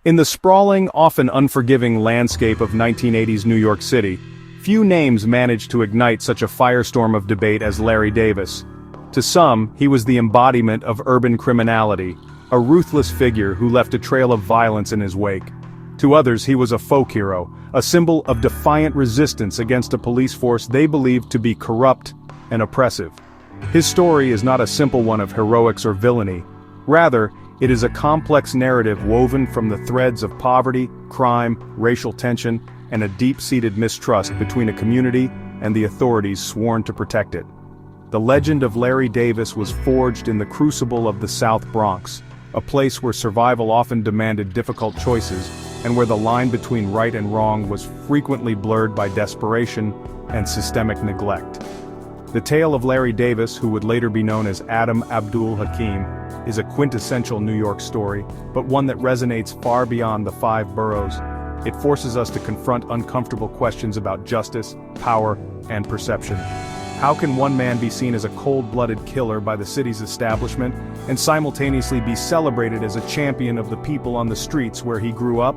In the sprawling, often unforgiving landscape of 1980s New York City, few names managed to ignite such a firestorm of debate as Larry Davis. To some, he was the embodiment of urban criminality, a ruthless figure who left a trail of violence in his wake. To others, he was a folk hero, a symbol of defiant resistance against a police force they believed to be corrupt and oppressive. His story is not a simple one of heroics or villainy. Rather, it is a complex narrative woven from the threads of poverty, crime, racial tension, and a deep-seated mistrust between a community and the authorities sworn to protect it. The legend of Larry Davis was forged in the crucible of the South Bronx, a place where survival often demanded difficult choices, and where the line between right and wrong was frequently blurred by desperation and systemic neglect. The tale of Larry Davis, who would later be known as Adam Abdul Hakim, is a quintessential New York story, but one that resonates far beyond the five boroughs. It forces us to confront uncomfortable questions about justice, power, and perception. How can one man be seen as a cold-blooded killer by the city's establishment, and simultaneously be celebrated as a champion of the people on the streets where he grew up?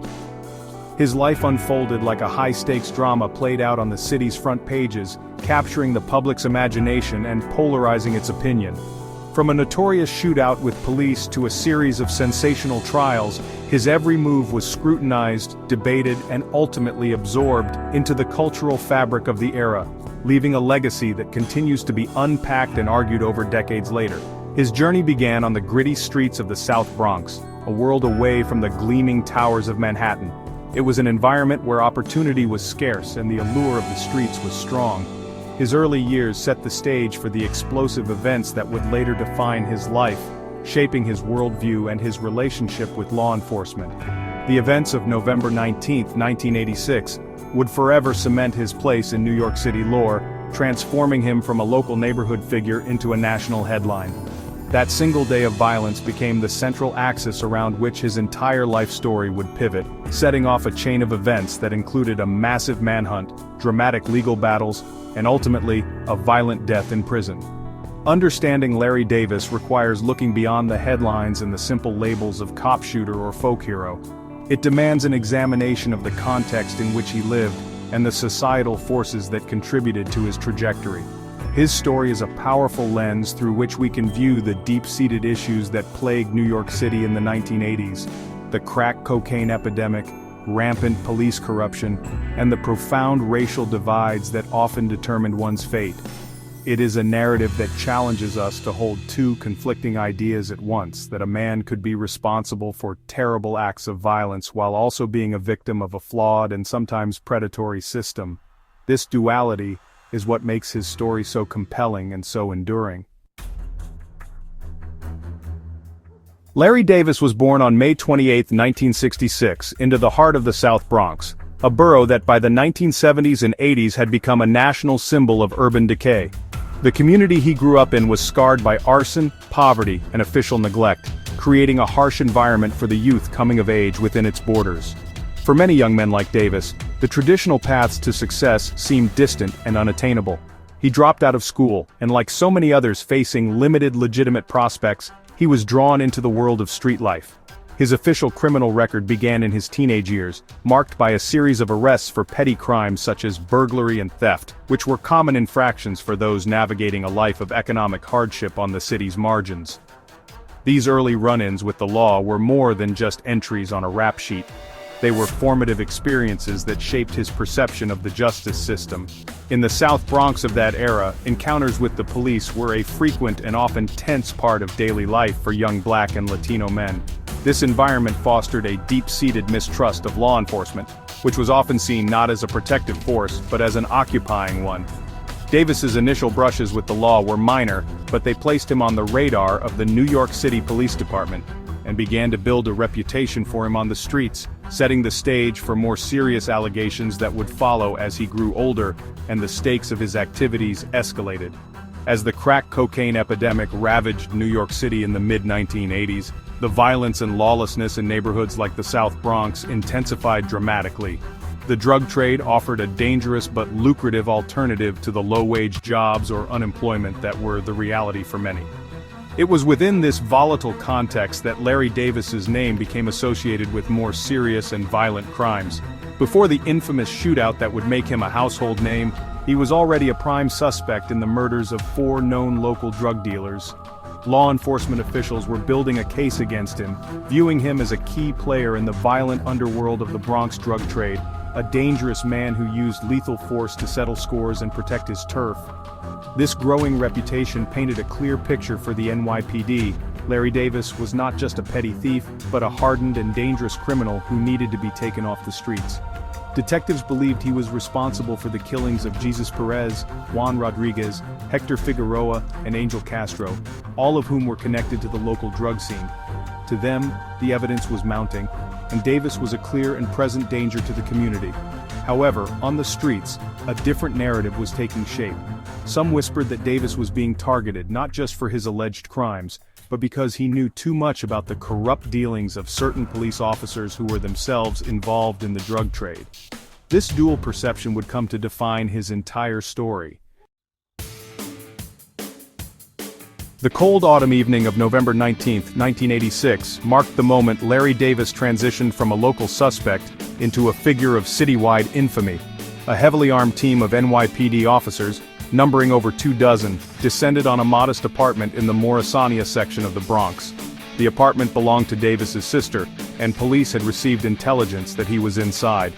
His life unfolded like a high-stakes drama played out on the city's front pages, capturing the public's imagination and polarizing its opinion. From a notorious shootout with police to a series of sensational trials, his every move was scrutinized, debated, and ultimately absorbed into the cultural fabric of the era, leaving a legacy that continues to be unpacked and argued over decades later. His journey began on the gritty streets of the South Bronx, a world away from the gleaming towers of Manhattan. It was an environment where opportunity was scarce and the allure of the streets was strong. His early years set the stage for the explosive events that would later define his life, shaping his worldview and his relationship with law enforcement. The events of November 19, 1986, would forever cement his place in New York City lore, transforming him from a local neighborhood figure into a national headline. That single day of violence became the central axis around which his entire life story would pivot, setting off a chain of events that included a massive manhunt, dramatic legal battles, and ultimately, a violent death in prison. Understanding Larry Davis requires looking beyond the headlines and the simple labels of cop shooter or folk hero. It demands an examination of the context in which he lived, and the societal forces that contributed to his trajectory. His story is a powerful lens through which we can view the deep-seated issues that plagued New York City in the 1980s, the crack cocaine epidemic, rampant police corruption, and the profound racial divides that often determined one's fate. It is a narrative that challenges us to hold two conflicting ideas at once, that a man could be responsible for terrible acts of violence while also being a victim of a flawed and sometimes predatory system. This duality is what makes his story so compelling and so enduring. Larry Davis was born on May 28, 1966, into the heart of the South Bronx, a borough that by the 1970s and 80s had become a national symbol of urban decay. The community he grew up in was scarred by arson, poverty, and official neglect, creating a harsh environment for the youth coming of age within its borders. For many young men like Davis, the traditional paths to success seemed distant and unattainable. He dropped out of school, and like so many others facing limited legitimate prospects, he was drawn into the world of street life. His official criminal record began in his teenage years, marked by a series of arrests for petty crimes such as burglary and theft, which were common infractions for those navigating a life of economic hardship on the city's margins. These early run-ins with the law were more than just entries on a rap sheet. They were formative experiences that shaped his perception of the justice system. In the South Bronx of that era, encounters with the police were a frequent and often tense part of daily life for young Black and Latino men. This environment fostered a deep-seated mistrust of law enforcement, which was often seen not as a protective force but as an occupying one. Davis's initial brushes with the law were minor, but they placed him on the radar of the New York City Police Department, and began to build a reputation for him on the streets, setting the stage for more serious allegations that would follow as he grew older and the stakes of his activities escalated. As the crack cocaine epidemic ravaged New York City in the mid-1980s, the violence and lawlessness in neighborhoods like the South Bronx intensified dramatically. The drug trade offered a dangerous but lucrative alternative to the low-wage jobs or unemployment that were the reality for many. It was within this volatile context that Larry Davis's name became associated with more serious and violent crimes. Before the infamous shootout that would make him a household name, he was already a prime suspect in the murders of 4 known local drug dealers. Law enforcement officials were building a case against him, viewing him as a key player in the violent underworld of the Bronx drug trade, a dangerous man who used lethal force to settle scores and protect his turf. This growing reputation painted a clear picture for the NYPD. Larry Davis was not just a petty thief, but a hardened and dangerous criminal who needed to be taken off the streets. Detectives believed he was responsible for the killings of Jesus Perez, Juan Rodriguez, Hector Figueroa, and Angel Castro, all of whom were connected to the local drug scene. To them, the evidence was mounting, and Davis was a clear and present danger to the community. However, on the streets, a different narrative was taking shape. Some whispered that Davis was being targeted not just for his alleged crimes, but because he knew too much about the corrupt dealings of certain police officers who were themselves involved in the drug trade. This dual perception would come to define his entire story. The cold autumn evening of November 19, 1986, marked the moment Larry Davis transitioned from a local suspect into a figure of citywide infamy. A heavily armed team of NYPD officers, numbering over 24, descended on a modest apartment in the Morrisania section of the Bronx. The apartment belonged to Davis's sister, and police had received intelligence that he was inside.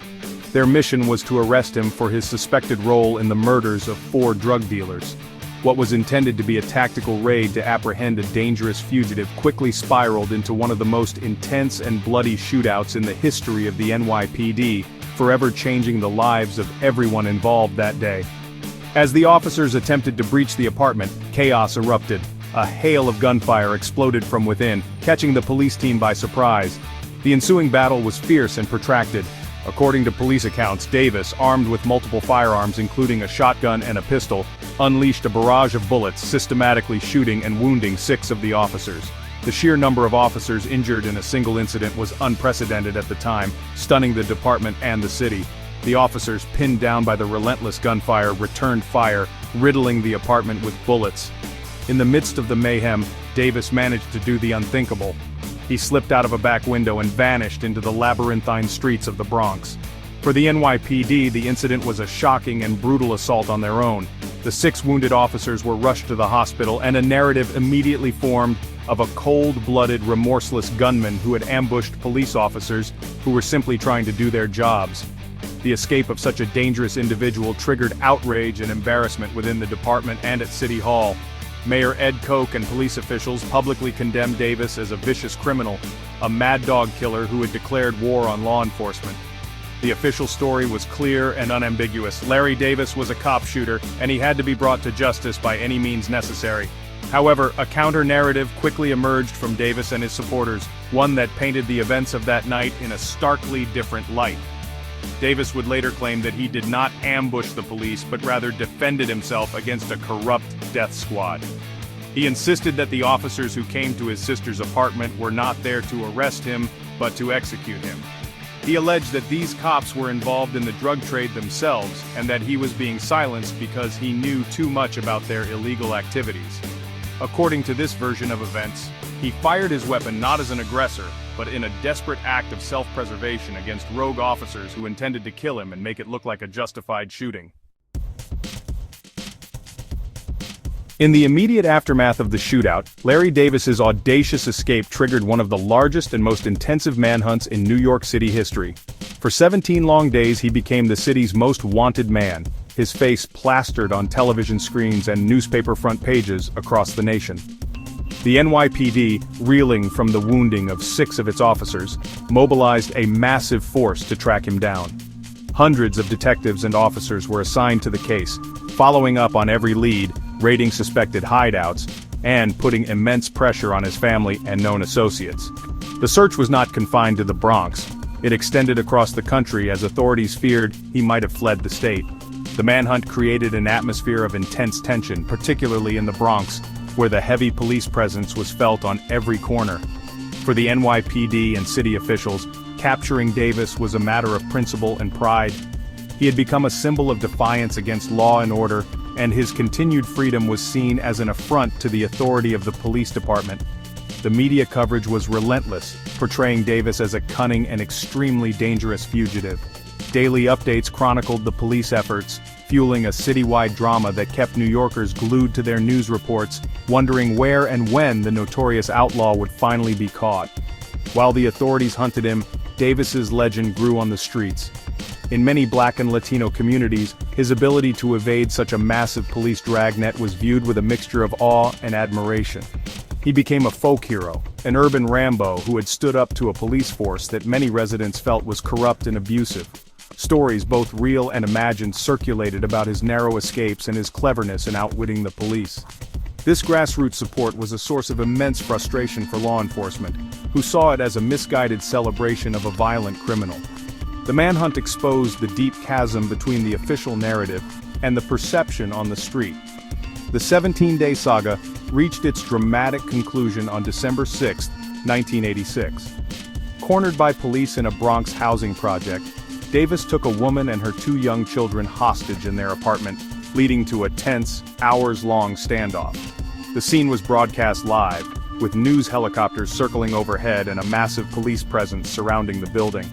Their mission was to arrest him for his suspected role in the murders of 4 drug dealers. What was intended to be a tactical raid to apprehend a dangerous fugitive quickly spiraled into one of the most intense and bloody shootouts in the history of the NYPD, forever changing the lives of everyone involved that day. As the officers attempted to breach the apartment, chaos erupted. A hail of gunfire exploded from within, catching the police team by surprise. The ensuing battle was fierce and protracted. According to police accounts, Davis, armed with multiple firearms including a shotgun and a pistol, unleashed a barrage of bullets, systematically shooting and wounding 6 of the officers. The sheer number of officers injured in a single incident was unprecedented at the time, stunning the department and the city. The officers, pinned down by the relentless gunfire, returned fire, riddling the apartment with bullets. In the midst of the mayhem, Davis managed to do the unthinkable. He slipped out of a back window and vanished into the labyrinthine streets of the Bronx. For the NYPD, the incident was a shocking and brutal assault on their own. The 6 wounded officers were rushed to the hospital, and a narrative immediately formed of a cold-blooded, remorseless gunman who had ambushed police officers who were simply trying to do their jobs. The escape of such a dangerous individual triggered outrage and embarrassment within the department and at City Hall. Mayor Ed Koch and police officials publicly condemned Davis as a vicious criminal, a mad dog killer who had declared war on law enforcement. The official story was clear and unambiguous. Larry Davis was a cop shooter, and he had to be brought to justice by any means necessary. However, a counter-narrative quickly emerged from Davis and his supporters, one that painted the events of that night in a starkly different light. Davis would later claim that he did not ambush the police but rather defended himself against a corrupt death squad. He insisted that the officers who came to his sister's apartment were not there to arrest him, but to execute him. He alleged that these cops were involved in the drug trade themselves, and that he was being silenced because he knew too much about their illegal activities. According to this version of events, he fired his weapon not as an aggressor, but in a desperate act of self-preservation against rogue officers who intended to kill him and make it look like a justified shooting. In the immediate aftermath of the shootout, Larry Davis's audacious escape triggered one of the largest and most intensive manhunts in New York City history. For 17 long days he became the city's most wanted man, his face plastered on television screens and newspaper front pages across the nation. The NYPD, reeling from the wounding of 6 of its officers, mobilized a massive force to track him down. Hundreds of detectives and officers were assigned to the case, following up on every lead, raiding suspected hideouts, and putting immense pressure on his family and known associates. The search was not confined to the Bronx. It extended across the country as authorities feared he might have fled the state. The manhunt created an atmosphere of intense tension, particularly in the Bronx, where the heavy police presence was felt on every corner. For the NYPD and city officials, capturing Davis was a matter of principle and pride. He had become a symbol of defiance against law and order, and his continued freedom was seen as an affront to the authority of the police department. The media coverage was relentless, portraying Davis as a cunning and extremely dangerous fugitive. Daily updates chronicled the police efforts, fueling a citywide drama that kept New Yorkers glued to their news reports, wondering where and when the notorious outlaw would finally be caught. While the authorities hunted him, Davis's legend grew on the streets. In many Black and Latino communities, his ability to evade such a massive police dragnet was viewed with a mixture of awe and admiration. He became a folk hero, an urban Rambo who had stood up to a police force that many residents felt was corrupt and abusive. Stories, both real and imagined, circulated about his narrow escapes and his cleverness in outwitting the police. This grassroots support was a source of immense frustration for law enforcement, who saw it as a misguided celebration of a violent criminal. The manhunt exposed the deep chasm between the official narrative and the perception on the street. The 17-day saga reached its dramatic conclusion on December 6, 1986. Cornered by police in a Bronx housing project, Davis took a woman and her 2 young children hostage in their apartment, leading to a tense, hours-long standoff. The scene was broadcast live, with news helicopters circling overhead and a massive police presence surrounding the building.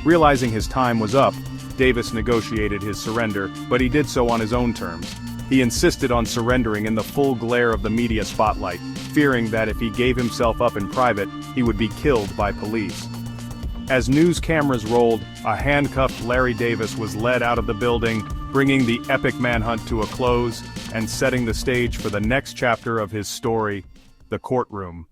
Realizing his time was up, Davis negotiated his surrender, but he did so on his own terms. He insisted on surrendering in the full glare of the media spotlight, fearing that if he gave himself up in private, he would be killed by police. As news cameras rolled, a handcuffed Larry Davis was led out of the building, bringing the epic manhunt to a close and setting the stage for the next chapter of his story, the courtroom.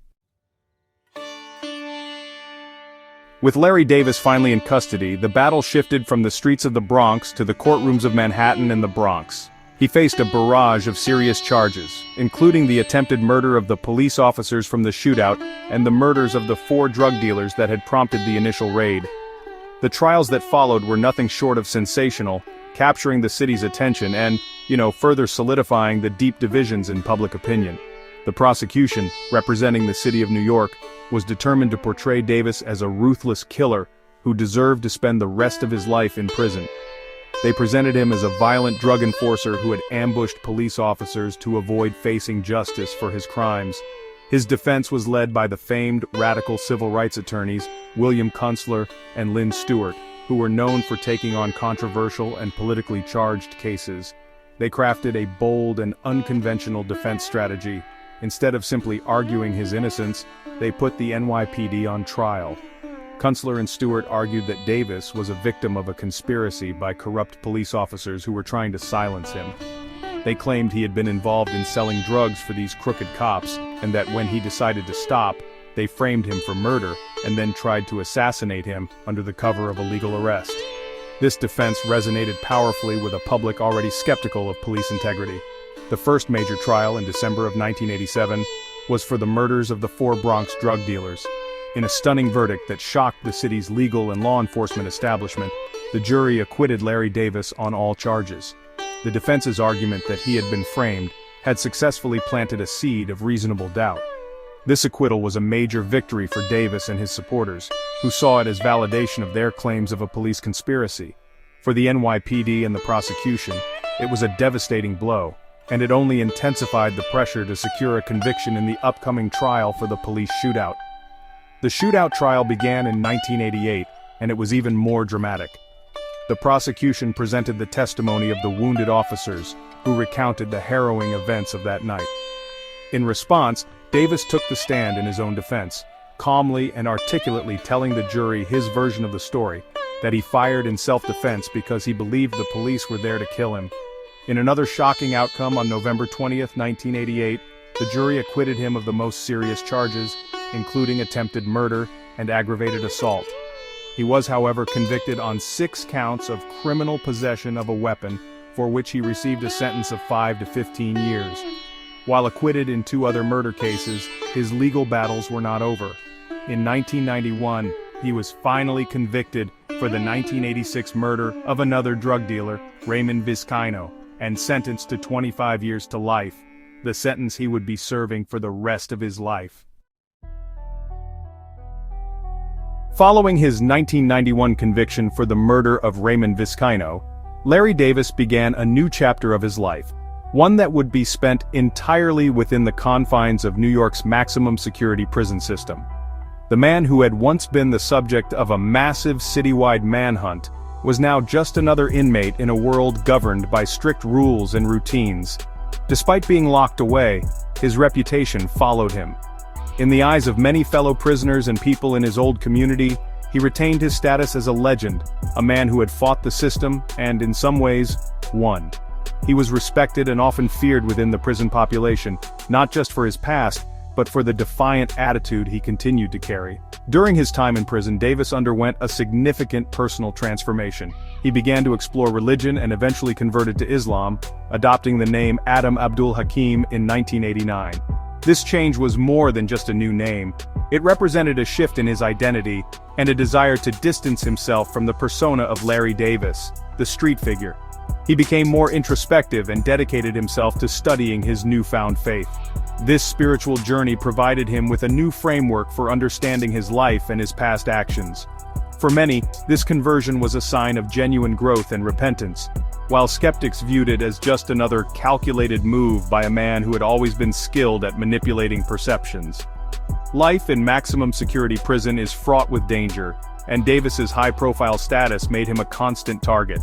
With Larry Davis finally in custody, the battle shifted from the streets of the Bronx to the courtrooms of Manhattan and the Bronx. He faced a barrage of serious charges, including the attempted murder of the police officers from the shootout and the murders of the 4 drug dealers that had prompted the initial raid. The trials that followed were nothing short of sensational, capturing the city's attention and, further solidifying the deep divisions in public opinion. The prosecution, representing the city of New York, was determined to portray Davis as a ruthless killer who deserved to spend the rest of his life in prison. They presented him as a violent drug enforcer who had ambushed police officers to avoid facing justice for his crimes. His defense was led by the famed radical civil rights attorneys William Kunstler and Lynn Stewart, who were known for taking on controversial and politically charged cases. They crafted a bold and unconventional defense strategy. Instead of simply arguing his innocence, they put the NYPD on trial. Kunstler and Stewart argued that Davis was a victim of a conspiracy by corrupt police officers who were trying to silence him. They claimed he had been involved in selling drugs for these crooked cops, and that when he decided to stop, they framed him for murder and then tried to assassinate him under the cover of a legal arrest. This defense resonated powerfully with a public already skeptical of police integrity. The first major trial in December of 1987 was for the murders of the 4 Bronx drug dealers. In a stunning verdict that shocked the city's legal and law enforcement establishment, the jury acquitted Larry Davis on all charges. The defense's argument that he had been framed had successfully planted a seed of reasonable doubt. This acquittal was a major victory for Davis and his supporters, who saw it as validation of their claims of a police conspiracy. For the NYPD and the prosecution, it was a devastating blow, and it only intensified the pressure to secure a conviction in the upcoming trial for the police shootout. The shootout trial began in 1988, and it was even more dramatic. The prosecution presented the testimony of the wounded officers, who recounted the harrowing events of that night. In response, Davis took the stand in his own defense, calmly and articulately telling the jury his version of the story, that he fired in self-defense because he believed the police were there to kill him. In another shocking outcome on November 20, 1988, the jury acquitted him of the most serious charges, including attempted murder and aggravated assault. He was, however, convicted on 6 counts of criminal possession of a weapon, for which he received a sentence of 5 to 15 years. While acquitted in 2 other murder cases, his legal battles were not over. In 1991, he was finally convicted for the 1986 murder of another drug dealer, Raymond Vizcaino, and sentenced to 25 years to life, the sentence he would be serving for the rest of his life. Following his 1991 conviction for the murder of Raymond Vizcaino, Larry Davis began a new chapter of his life. one that would be spent entirely within the confines of New York's maximum security prison system. The man who had once been the subject of a massive citywide manhunt was now just another inmate in a world governed by strict rules and routines. Despite being locked away, his reputation followed him. In the eyes of many fellow prisoners and people in his old community, he retained his status as a legend, a man who had fought the system and, in some ways, won. He was respected and often feared within the prison population, not just for his past, but for the defiant attitude he continued to carry. During his time in prison, Davis underwent a significant personal transformation. He began to explore religion and eventually converted to Islam, adopting the name Adam Abdul Hakim in 1989. This change was more than just a new name. It represented a shift in his identity, and a desire to distance himself from the persona of Larry Davis, the street figure. He became more introspective and dedicated himself to studying his newfound faith. This spiritual journey provided him with a new framework for understanding his life and his past actions. For many, this conversion was a sign of genuine growth and repentance, while skeptics viewed it as just another calculated move by a man who had always been skilled at manipulating perceptions. Life in maximum security prison is fraught with danger, and Davis's high-profile status made him a constant target.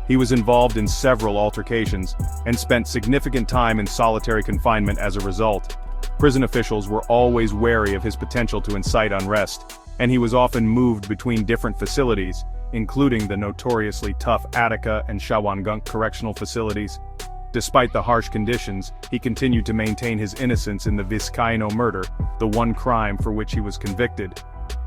He was involved in several altercations, and spent significant time in solitary confinement as a result. Prison officials were always wary of his potential to incite unrest, and he was often moved between different facilities, including the notoriously tough Attica and Shawangunk correctional facilities. Despite the harsh conditions, he continued to maintain his innocence in the Vizcaino murder, the one crime for which he was convicted.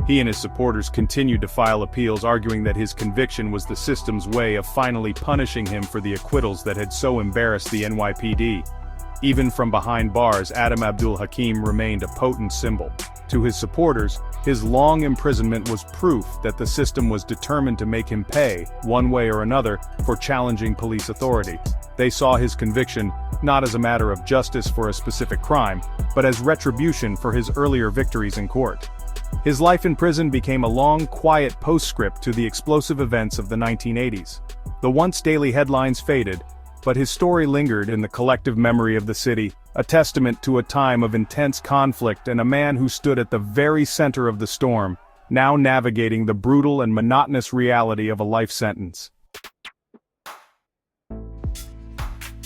He and his supporters continued to file appeals, arguing that his conviction was the system's way of finally punishing him for the acquittals that had so embarrassed the NYPD. Even from behind bars, Adam Abdul Hakim remained a potent symbol. To his supporters, his long imprisonment was proof that the system was determined to make him pay, one way or another, for challenging police authority. They saw his conviction not as a matter of justice for a specific crime, but as retribution for his earlier victories in court. His life in prison became a long, quiet postscript to the explosive events of the 1980s. The once daily headlines faded, but his story lingered in the collective memory of the city, a testament to a time of intense conflict and a man who stood at the very center of the storm, now navigating the brutal and monotonous reality of a life sentence.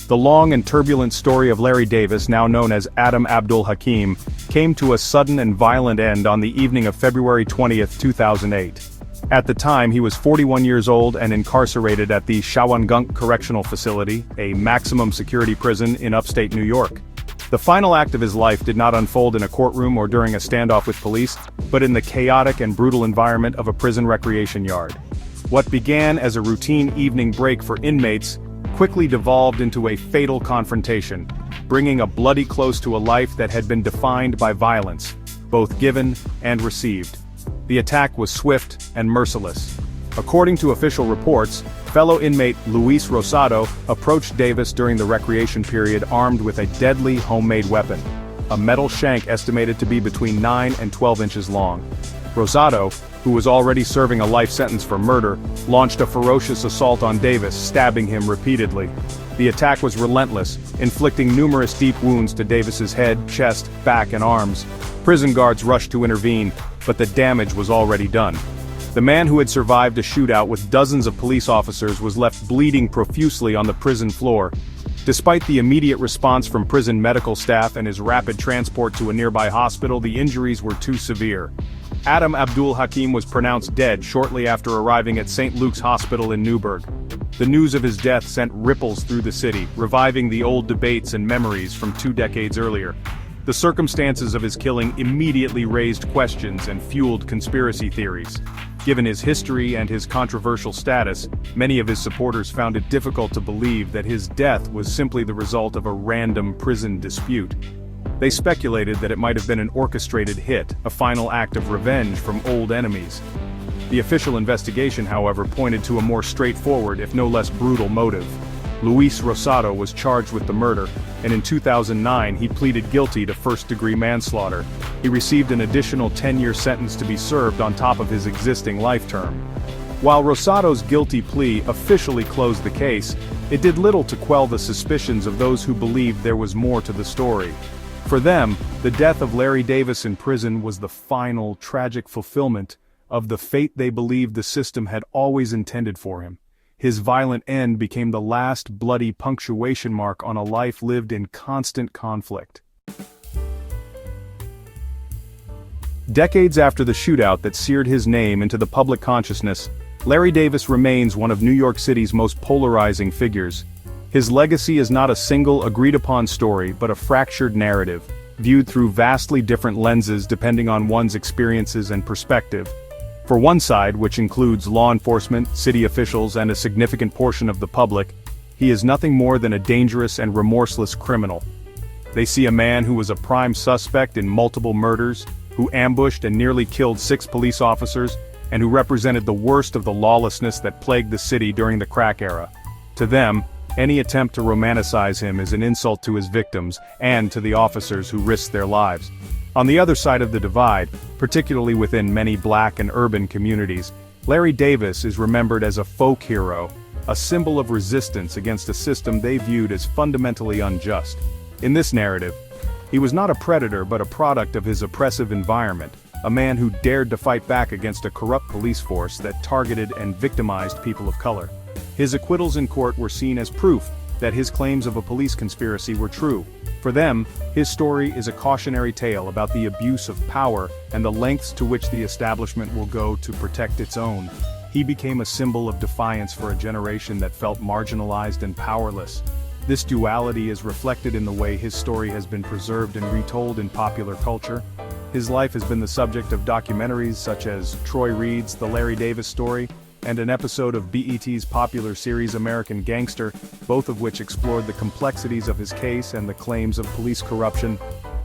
The long and turbulent story of Larry Davis, now known as Adam Abdul Hakim, came to a sudden and violent end on the evening of February 20, 2008. At the time, he was 41 years old and incarcerated at the Shawangunk Correctional Facility, a maximum security prison in upstate New York. The final act of his life did not unfold in a courtroom or during a standoff with police, but in the chaotic and brutal environment of a prison recreation yard. What began as a routine evening break for inmates quickly devolved into a fatal confrontation, bringing a bloody close to a life that had been defined by violence, both given and received. The attack was swift and merciless. According to official reports, fellow inmate Luis Rosado approached Davis during the recreation period armed with a deadly homemade weapon, a metal shank estimated to be between 9 and 12 inches long. Rosado, who was already serving a life sentence for murder, launched a ferocious assault on Davis, stabbing him repeatedly. The attack was relentless, inflicting numerous deep wounds to Davis's head, chest, back, and arms. Prison guards rushed to intervene, but the damage was already done. The man who had survived a shootout with dozens of police officers was left bleeding profusely on the prison floor. Despite the immediate response from prison medical staff and his rapid transport to a nearby hospital, the injuries were too severe. Adam Abdul Hakim was pronounced dead shortly after arriving at St. Luke's Hospital in Newburgh. The news of his death sent ripples through the city, reviving the old debates and memories from 2 decades earlier. The circumstances of his killing immediately raised questions and fueled conspiracy theories. Given his history and his controversial status, many of his supporters found it difficult to believe that his death was simply the result of a random prison dispute. They speculated that it might have been an orchestrated hit, a final act of revenge from old enemies. The official investigation, however, pointed to a more straightforward, if no less brutal motive. Luis Rosado was charged with the murder, and in 2009 he pleaded guilty to first-degree manslaughter. He received an additional 10-year sentence to be served on top of his existing life term. While Rosado's guilty plea officially closed the case, it did little to quell the suspicions of those who believed there was more to the story. For them, the death of Larry Davis in prison was the final, tragic fulfillment of the fate they believed the system had always intended for him. His violent end became the last bloody punctuation mark on a life lived in constant conflict. Decades after the shootout that seared his name into the public consciousness, Larry Davis remains one of New York City's most polarizing figures. His legacy is not a single agreed-upon story but a fractured narrative, viewed through vastly different lenses depending on one's experiences and perspective. For one side, which includes law enforcement, city officials, and a significant portion of the public, he is nothing more than a dangerous and remorseless criminal. They see a man who was a prime suspect in multiple murders, who ambushed and nearly killed 6 police officers, and who represented the worst of the lawlessness that plagued the city during the crack era. To them, any attempt to romanticize him is an insult to his victims and to the officers who risked their lives. On the other side of the divide, particularly within many black and urban communities, Larry Davis is remembered as a folk hero, a symbol of resistance against a system they viewed as fundamentally unjust. In this narrative, he was not a predator but a product of his oppressive environment, a man who dared to fight back against a corrupt police force that targeted and victimized people of color. His acquittals in court were seen as proof that his claims of a police conspiracy were true. For them, his story is a cautionary tale about the abuse of power and the lengths to which the establishment will go to protect its own. He became a symbol of defiance for a generation that felt marginalized and powerless. This duality is reflected in the way his story has been preserved and retold in popular culture. His life has been the subject of documentaries such as Troy Reed's The Larry Davis Story, and an episode of BET's popular series American Gangster, both of which explored the complexities of his case and the claims of police corruption.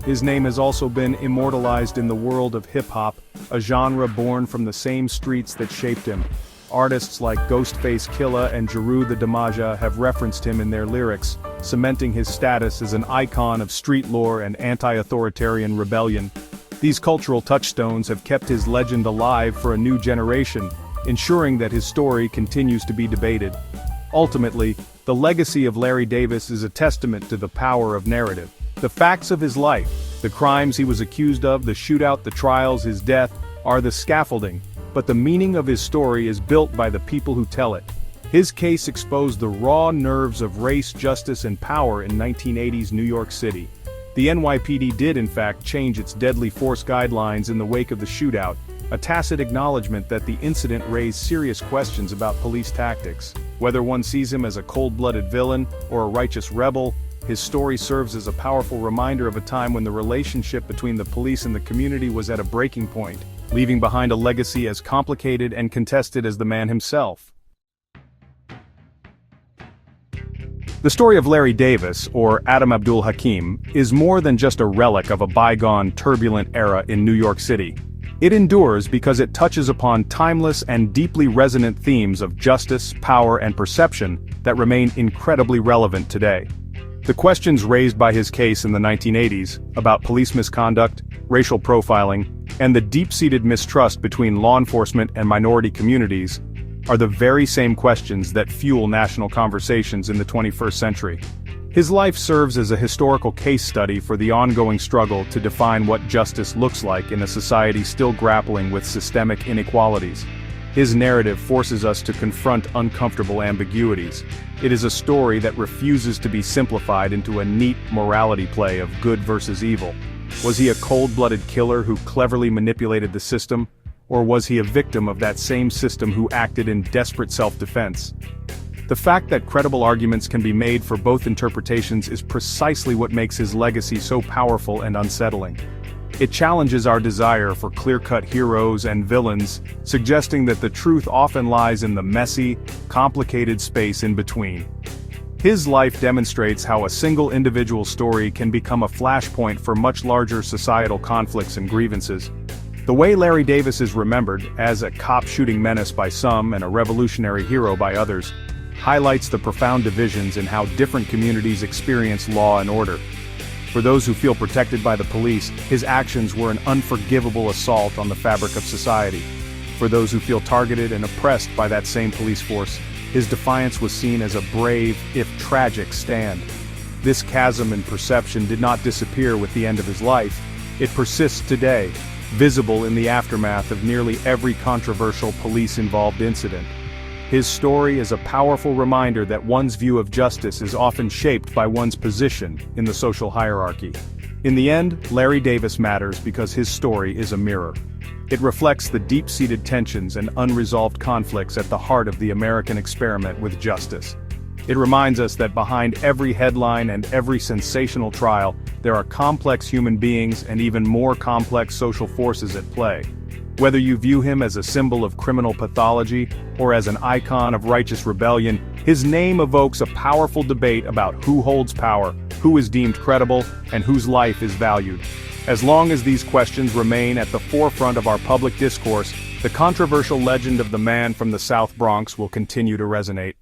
His name has also been immortalized in the world of hip-hop, a genre born from the same streets that shaped him. Artists like Ghostface Killah and Jeru the Damaja have referenced him in their lyrics, cementing his status as an icon of street lore and anti-authoritarian rebellion. These cultural touchstones have kept his legend alive for a new generation, ensuring that his story continues to be debated. Ultimately, the legacy of Larry Davis is a testament to the power of narrative. The facts of his life, the crimes he was accused of, the shootout, the trials, his death, are the scaffolding, but the meaning of his story is built by the people who tell it. His case exposed the raw nerves of race, justice, and power in 1980s New York City. The NYPD did in fact change its deadly force guidelines in the wake of the shootout, a tacit acknowledgement that the incident raised serious questions about police tactics. Whether one sees him as a cold-blooded villain or a righteous rebel, his story serves as a powerful reminder of a time when the relationship between the police and the community was at a breaking point, leaving behind a legacy as complicated and contested as the man himself. The story of Larry Davis, or Adam Abdul Hakim, is more than just a relic of a bygone, turbulent era in New York City. It endures because it touches upon timeless and deeply resonant themes of justice, power, and perception that remain incredibly relevant today. The questions raised by his case in the 1980s, about police misconduct, racial profiling, and the deep-seated mistrust between law enforcement and minority communities, are the very same questions that fuel national conversations in the 21st century. His life serves as a historical case study for the ongoing struggle to define what justice looks like in a society still grappling with systemic inequalities. His narrative forces us to confront uncomfortable ambiguities. It is a story that refuses to be simplified into a neat morality play of good versus evil. Was he a cold-blooded killer who cleverly manipulated the system? Or was he a victim of that same system who acted in desperate self-defense? The fact that credible arguments can be made for both interpretations is precisely what makes his legacy so powerful and unsettling. It challenges our desire for clear-cut heroes and villains, suggesting that the truth often lies in the messy, complicated space in between. His life demonstrates how a single individual story can become a flashpoint for much larger societal conflicts and grievances. The way Larry Davis is remembered, as a cop-shooting menace by some and a revolutionary hero by others, highlights the profound divisions in how different communities experience law and order. For those who feel protected by the police, his actions were an unforgivable assault on the fabric of society. For those who feel targeted and oppressed by that same police force, his defiance was seen as a brave, if tragic, stand. This chasm in perception did not disappear with the end of his life. It persists today, visible in the aftermath of nearly every controversial police-involved incident. His story is a powerful reminder that one's view of justice is often shaped by one's position in the social hierarchy. In the end, Larry Davis matters because his story is a mirror. It reflects the deep-seated tensions and unresolved conflicts at the heart of the American experiment with justice. It reminds us that behind every headline and every sensational trial, there are complex human beings and even more complex social forces at play. Whether you view him as a symbol of criminal pathology or as an icon of righteous rebellion, his name evokes a powerful debate about who holds power, who is deemed credible, and whose life is valued. As long as these questions remain at the forefront of our public discourse, the controversial legend of the man from the South Bronx will continue to resonate.